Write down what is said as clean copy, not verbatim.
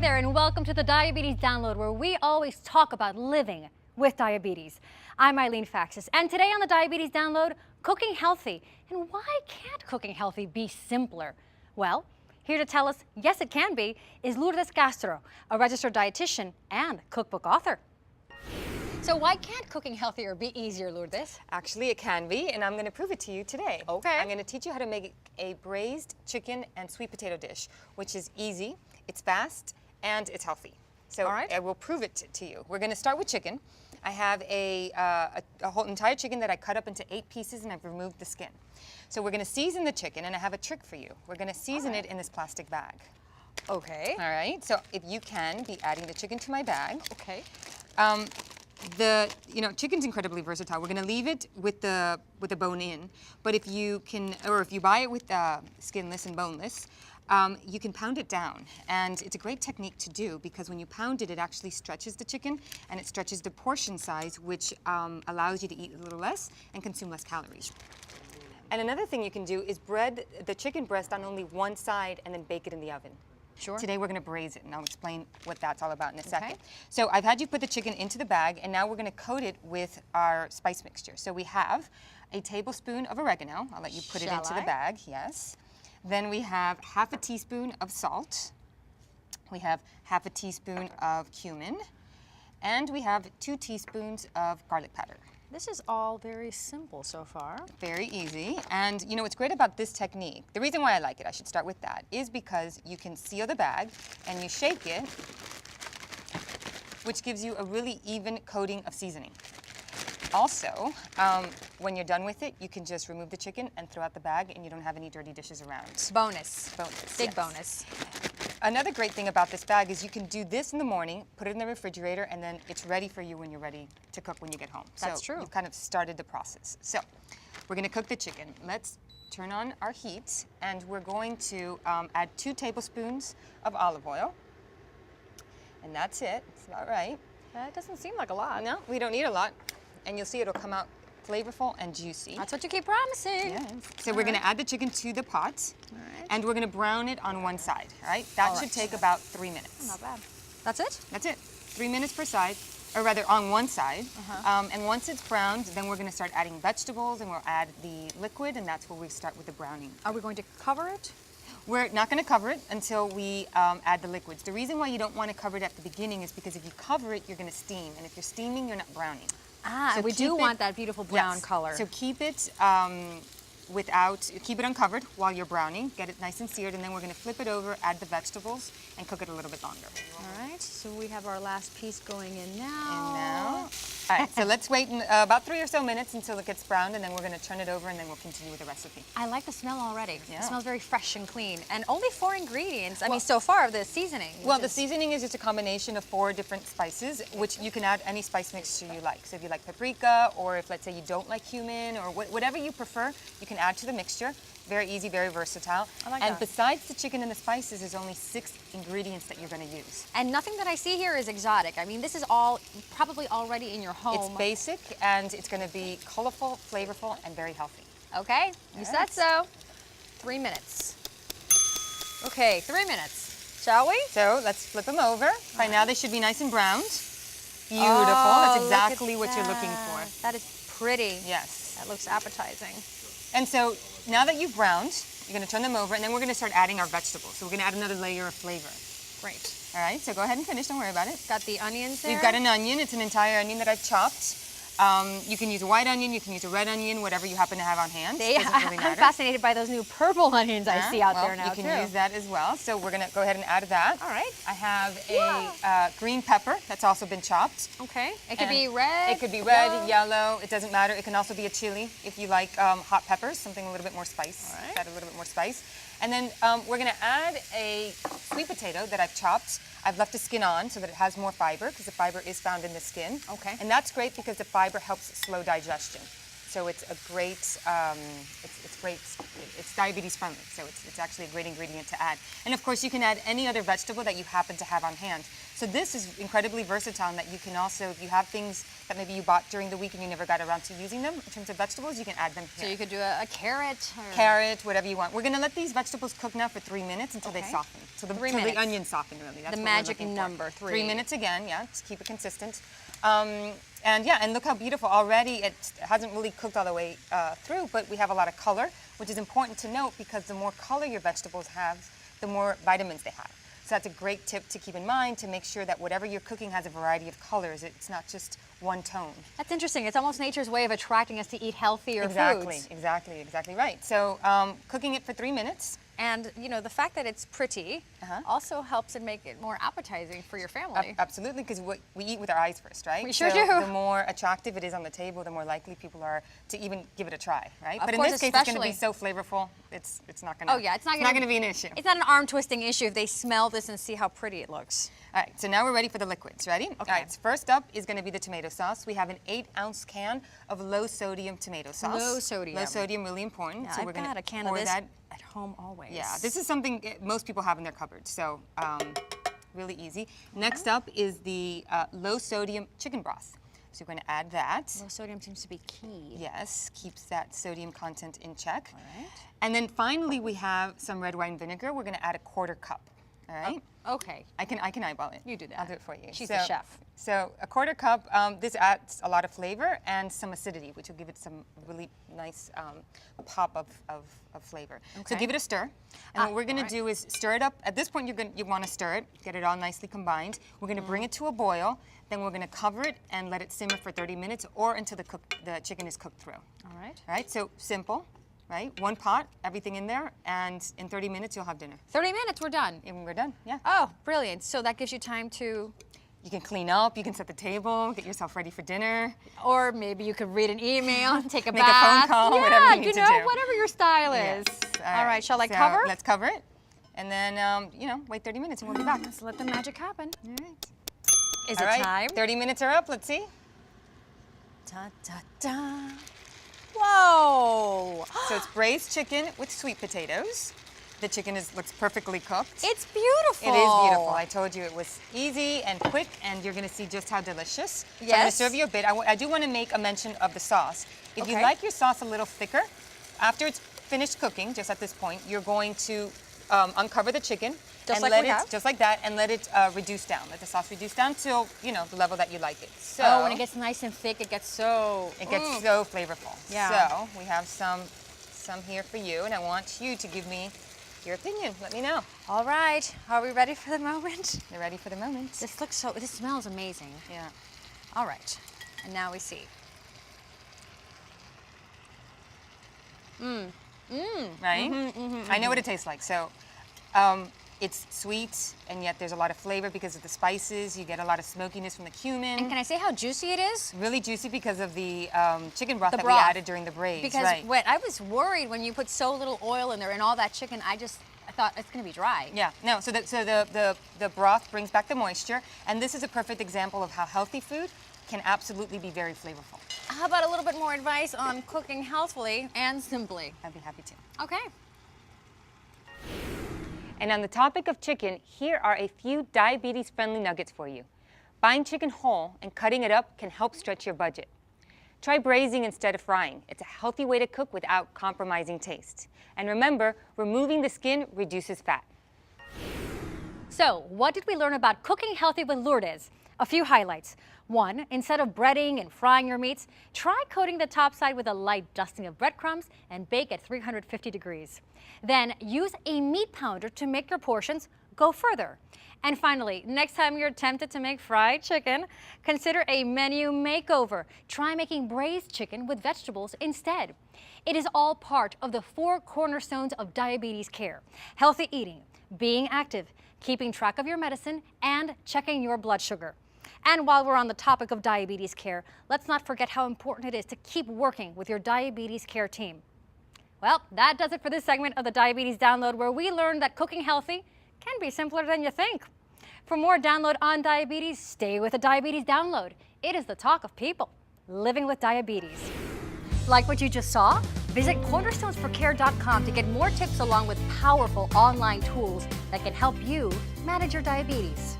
there, and welcome to the Diabetes Download, where we always talk about living with diabetes. I'm Eileen Faxas, and today on the Diabetes Download, cooking healthy. And why can't cooking healthy be simpler? Well, here to tell us, yes, it can be, is Lourdes Castro, a registered dietitian and cookbook author. So why can't cooking healthier be easier, Lourdes? Actually, it can be, and I'm going to prove it to you today. Okay. I'm going to teach you how to make a braised chicken and sweet potato dish, which is easy, it's fast, and it's healthy. So all right. I will prove it to you. We're going to start with chicken. I have a whole entire chicken that I cut up into 8 pieces, and I've removed the skin. So we're going to season the chicken, and I have a trick for you. We're going to season it in this plastic bag. Okay. All right, so if you can be adding the chicken to my bag. Okay. Chicken's incredibly versatile. We're gonna leave it with the bone in, but if you can, or if you buy it with skinless and boneless, you can pound it down, and it's a great technique to do because when you pound it, it actually stretches the chicken and it stretches the portion size, which allows you to eat a little less and consume less calories. And another thing you can do is bread the chicken breast on only one side and then bake it in the oven. Sure. Today we're going to braise it, and I'll explain what that's all about in a second. Okay. So I've had you put the chicken into the bag, and now we're going to coat it with our spice mixture. So we have a tablespoon of oregano. I'll let you put it into the bag, yes. Then we have half a teaspoon of salt. We have half a teaspoon of cumin, and we have 2 teaspoons of garlic powder. This is all very simple so far. Very easy. And you know what's great about this technique, the reason why I like it, I should start with that, is because you can seal the bag and you shake it, which gives you a really even coating of seasoning. Also, when you're done with it, you can just remove the chicken and throw out the bag, and you don't have any dirty dishes around. Bonus. Bonus. Big yes. bonus. Another great thing about this bag is you can do this in the morning, put it in the refrigerator, and then it's ready for you when you're ready to cook when you get home. That's so true. You've kind of started the process. So we're going to cook the chicken. Let's turn on our heat, and we're going to add 2 tablespoons of olive oil. And that's it. It's about right. That doesn't seem like a lot. No, we don't need a lot. And you'll see it'll come out flavorful and juicy. That's what you keep promising. Yes. So we're going to add the chicken to the pot, and we're going to brown it on one side, all right? That should take about 3 minutes. Not bad. That's it? That's it. 3 minutes per side, or rather on one side. And once it's browned, then we're going to start adding vegetables, and we'll add the liquid, and that's where we start with the browning. Are we going to cover it? We're not going to cover it until we add the liquids. The reason why you don't want to cover it at the beginning is because if you cover it, you're going to steam, and if you're steaming, you're not browning. Ah, So we do want that beautiful brown color. So keep it keep it uncovered while you're browning. Get it nice and seared, and then we're going to flip it over, add the vegetables, and cook it a little bit longer. All right, so we have our last piece going in now. And now, all right, so let's wait about 3 or so minutes until it gets browned, and then we're going to turn it over, and then we'll continue with the recipe. I like the smell already. Yeah. It smells very fresh and clean. And only 4 ingredients, I mean, so far, of the seasoning. Well, the seasoning is just a combination of 4 different spices, which you can add any spice mixture you like. So if you like paprika, or if, let's say, you don't like cumin, or whatever you prefer, you can add to the mixture. Very easy, very versatile. I like and that. besides the chicken and the spices, there's only 6 ingredients that you're going to use. And nothing that I see here is exotic. I mean, this is all probably already in your home. It's basic, and it's going to be colorful, flavorful, and very healthy. Okay, you said so. 3 minutes. Okay, 3 minutes. Shall we? So let's flip them over. By now they should be nice and browned. Beautiful. Oh, That's exactly what you're looking that. for. That is pretty. Yes. That looks appetizing. And so now that you've browned, you're going to turn them over, and then we're going to start adding our vegetables. So we're going to add another layer of flavor. Great. All right, so go ahead and finish. Don't worry about it. Got the onions there? We've got an onion. It's an entire onion that I've chopped. You can use a white onion, you can use a red onion, whatever you happen to have on hand. Doesn't really matter. I'm fascinated by those new purple onions I see out there now, you can use that as well. So we're going to go ahead and add that. All right. I have a green pepper that's also been chopped. Okay. It could be And red. It could be red, yellow. It doesn't matter. It can also be a chili if you like hot peppers, something a little bit more spice. All right. Add a little bit more spice. And then we're going to add a sweet potato that I've chopped. I've left the skin on so that it has more fiber, because the fiber is found in the skin. Okay. And that's great because the fiber helps slow digestion. So it's a great, it's great, it's diabetes friendly. So it's actually a great ingredient to add. And of course you can add any other vegetable that you happen to have on hand. So this is incredibly versatile in that you can also, if you have things that maybe you bought during the week and you never got around to using them, in terms of vegetables, you can add them here. So you could do a carrot. Or... Carrot, whatever you want. We're going to let these vegetables cook now for 3 minutes until they soften. So the, 3 till minutes. the onions soften, really. That's the what magic we're looking number, for. 3. 3 minutes again, yeah, to keep it consistent. And yeah, and look how beautiful already. It hasn't really cooked all the way through, but we have a lot of color, which is important to note because the more color your vegetables have, the more vitamins they have. So that's a great tip to keep in mind to make sure that whatever you're cooking has a variety of colors. It's not just one tone. That's interesting. It's almost nature's way of attracting us to eat healthier foods. Exactly right. So cooking it for 3 minutes. And, you know, the fact that it's pretty also helps it make it more appetizing for your family. Absolutely, because we eat with our eyes first, right? We sure so do. The more attractive it is on the table, the more likely people are to even give it a try, right? Of But course, in this case, it's going to be so flavorful, it's not going to. Oh yeah, it's not going to be an issue. It's not an arm-twisting issue if they smell this and see how pretty it looks. All right, so now we're ready for the liquids. Ready? Okay. All right, so first up is going to be the tomato sauce. We have an 8-ounce can of low-sodium tomato sauce. Low sodium. Low sodium, really important. Yeah, so I've we're going got to a can of this at home always. Yeah, this is something most people have in their cupboard, so really easy. Next up is the low-sodium chicken broth. So we're going to add that. Low sodium seems to be key. Yes, keeps that sodium content in check. All right. And then finally we have some red wine vinegar. We're going to add a 1/4 cup. All right. Okay. I can eyeball it. You do that. I'll do it for you. She's the chef. So a 1/4 cup. This adds a lot of flavor and some acidity, which will give it some really nice pop of flavor. Okay. So give it a stir. And what we're going all right. to do is stir it up. At this point, you want to stir it, get it all nicely combined. We're going to bring it to a boil. Then we're going to cover it and let it simmer for 30 minutes or until the chicken is cooked through. All right. All right. So simple. Right? One pot, everything in there, and in 30 minutes you'll have dinner. 30 minutes, we're done. And we're done, yeah. Oh, brilliant. So that gives you time to... You can clean up, you can set the table, get yourself ready for dinner. Or maybe you could read an email, take a Make bath. a phone call, yeah, whatever you need to do. whatever your style is. Yes. All right, shall I so cover? Let's cover it. And then, wait 30 minutes and we'll be back. Let's let the magic happen. All right. Is All it right, time? 30 minutes are up, let's see. Da, da, da. Whoa! So it's braised chicken with sweet potatoes. The chicken looks perfectly cooked. It's beautiful. It is beautiful. I told you it was easy and quick, and you're going to see just how delicious. Yes. So I'm going to serve you a bit. I do want to make a mention of the sauce. If you Okay. like your sauce a little thicker, after it's finished cooking, just at this point, you're going to uncover the chicken. Just and like let we it, have? Just like that, and let it reduce down. Let the sauce reduce down till, the level that you like it. So Oh, when it gets nice and thick, it gets so... it gets so flavorful. Yeah. So we have some here for you, and I want you to give me your opinion. Let me know. All right. Are we ready for the moment? You're ready for the moment? This smells amazing. Yeah. All right. And now we see. Right? I know what it tastes like. So it's sweet, and yet there's a lot of flavor because of the spices. You get a lot of smokiness from the cumin. And can I say how juicy it is? Really juicy because of the chicken broth that broth. we added during the braise. Because right. when I was worried when you put so little oil in there and all that chicken, I thought it's going to be dry. Yeah, no, so the broth brings back the moisture, and this is a perfect example of how healthy food can absolutely be very flavorful. How about a little bit more advice on cooking healthfully and simply? I'd be happy to. Okay. And on the topic of chicken, here are a few diabetes-friendly nuggets for you. Buying chicken whole and cutting it up can help stretch your budget. Try braising instead of frying. It's a healthy way to cook without compromising taste. And remember, removing the skin reduces fat. So, what did we learn about cooking healthy with Lourdes? A few highlights. 1, instead of breading and frying your meats, try coating the top side with a light dusting of breadcrumbs and bake at 350 degrees. Then use a meat pounder to make your portions go further. And finally, next time you're tempted to make fried chicken, consider a menu makeover. Try making braised chicken with vegetables instead. It is all part of the 4 cornerstones of diabetes care: healthy eating, being active, keeping track of your medicine, and checking your blood sugar. And while we're on the topic of diabetes care, let's not forget how important it is to keep working with your diabetes care team. Well, that does it for this segment of the Diabetes Download, where we learned that cooking healthy can be simpler than you think. For more download on diabetes, stay with the Diabetes Download. It is the talk of people living with diabetes. Like what you just saw? Visit cornerstonesforcare.com to get more tips along with powerful online tools that can help you manage your diabetes.